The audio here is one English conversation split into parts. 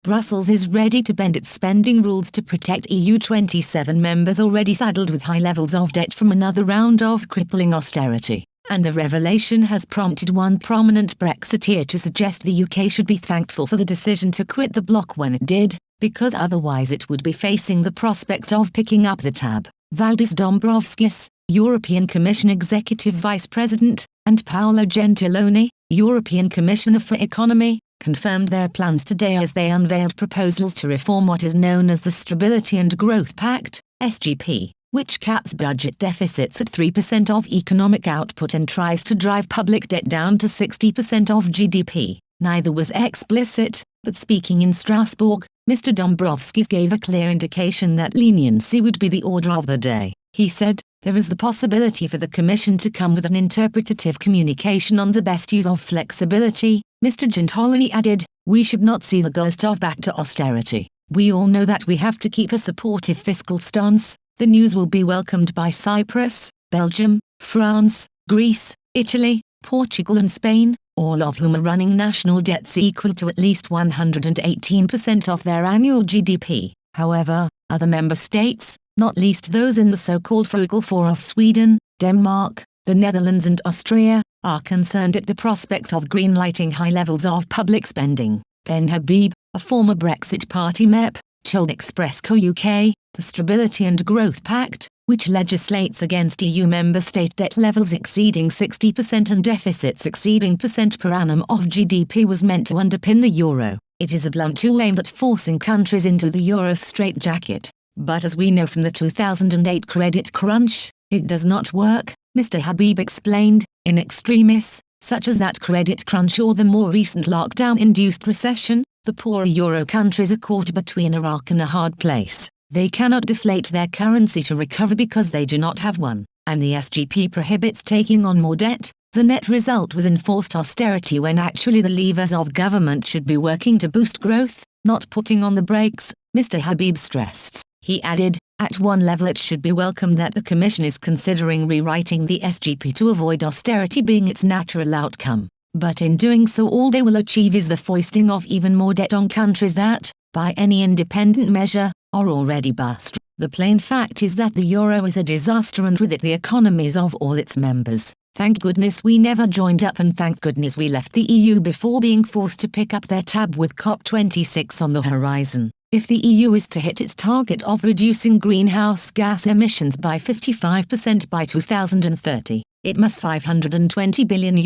Brussels is ready to bend its spending rules to protect EU 27 members already saddled with high levels of debt from another round of crippling austerity. And the revelation has prompted one prominent Brexiteer to suggest the UK should be thankful for the decision to quit the bloc when it did, because otherwise it would be facing the prospect of picking up the tab. Valdis Dombrovskis, European Commission Executive Vice President, and Paolo Gentiloni, European Commissioner for Economy, confirmed their plans today as they unveiled proposals to reform what is known as the Stability and Growth Pact, SGP, which caps budget deficits at 3% of economic output and tries to drive public debt down to 60% of GDP. Neither was explicit, but speaking in Strasbourg, Mr. Dombrovskis gave a clear indication that leniency would be the order of the day. He said, "There is the possibility for the Commission to come with an interpretative communication on the best use of flexibility." Mr. Gentiloni added, "We should not see the ghost of back to austerity. We all know that we have to keep a supportive fiscal stance. The news will be welcomed by Cyprus, Belgium, France, Greece, Italy, Portugal and Spain, all of whom are running national debts equal to at least 118% of their annual GDP. However, other member states, not least those in the so-called frugal four of Sweden, Denmark, the Netherlands and Austria, are concerned at the prospect of greenlighting high levels of public spending." Ben Habib, a former Brexit Party MEP, told Expressco UK, the Stability and Growth Pact, which legislates against EU member state debt levels exceeding 60% and deficits exceeding % per annum of GDP, was meant to underpin the euro. It is a blunt tool aimed at forcing countries into the euro straitjacket. But as we know from the 2008 credit crunch, it does not work, Mr. Habib explained, in extremis, such as that credit crunch or the more recent lockdown-induced recession. The poorer euro countries are caught between a rock and a hard place. They cannot deflate their currency to recover because they do not have one, and the SGP prohibits taking on more debt. The net result was enforced austerity when actually the levers of government should be working to boost growth, not putting on the brakes, Mr. Habib stressed. He added, "At one level it should be welcomed that the Commission is considering rewriting the SGP to avoid austerity being its natural outcome. But in doing so all they will achieve is the foisting of even more debt on countries that, by any independent measure, are already bust. The plain fact is that the euro is a disaster and with it the economies of all its members. Thank goodness we never joined up and thank goodness we left the EU before being forced to pick up their tab with COP26 on the horizon. If the EU is to hit its target of reducing greenhouse gas emissions by 55% by 2030, it must €520 billion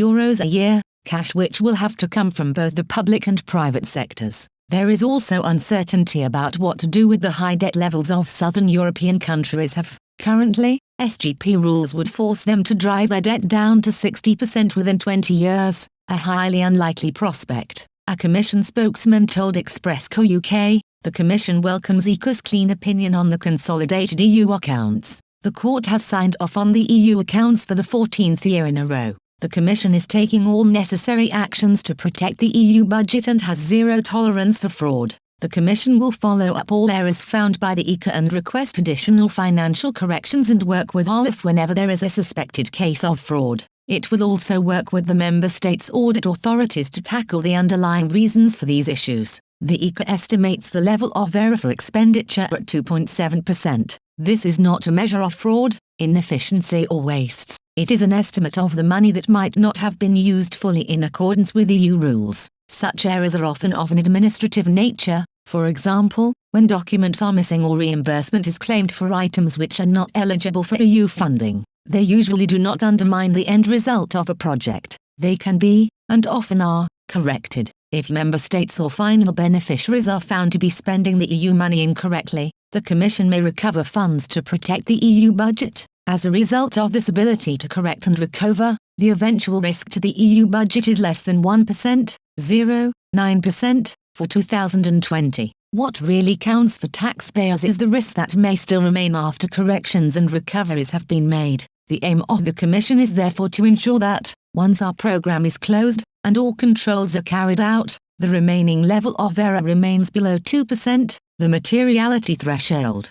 a year, cash which will have to come from both the public and private sectors. There is also uncertainty about what to do with the high debt levels of southern European countries have. Currently, SGP rules would force them to drive their debt down to 60% within 20 years, a highly unlikely prospect. A Commission spokesman told Expressco UK, "The Commission welcomes ECA's clean opinion on the consolidated EU accounts. The Court has signed off on the EU accounts for the 14th year in a row. The Commission is taking all necessary actions to protect the EU budget and has zero tolerance for fraud. The Commission will follow up all errors found by the ECA and request additional financial corrections and work with OLAF whenever there is a suspected case of fraud. It will also work with the Member States' audit authorities to tackle the underlying reasons for these issues." The ECA estimates the level of error for expenditure at 2.7%. This is not a measure of fraud, inefficiency or wastes. It is an estimate of the money that might not have been used fully in accordance with EU rules. Such errors are often of an administrative nature, for example, when documents are missing or reimbursement is claimed for items which are not eligible for EU funding. They usually do not undermine the end result of a project. They can be, and often are, corrected. If member states or final beneficiaries are found to be spending the EU money incorrectly, the Commission may recover funds to protect the EU budget. As a result of this ability to correct and recover, the eventual risk to the EU budget is less than 1%, 0.9%, for 2020. What really counts for taxpayers is the risk that may still remain after corrections and recoveries have been made. The aim of the Commission is therefore to ensure that, once our program is closed, and all controls are carried out, the remaining level of error remains below 2%, the materiality threshold.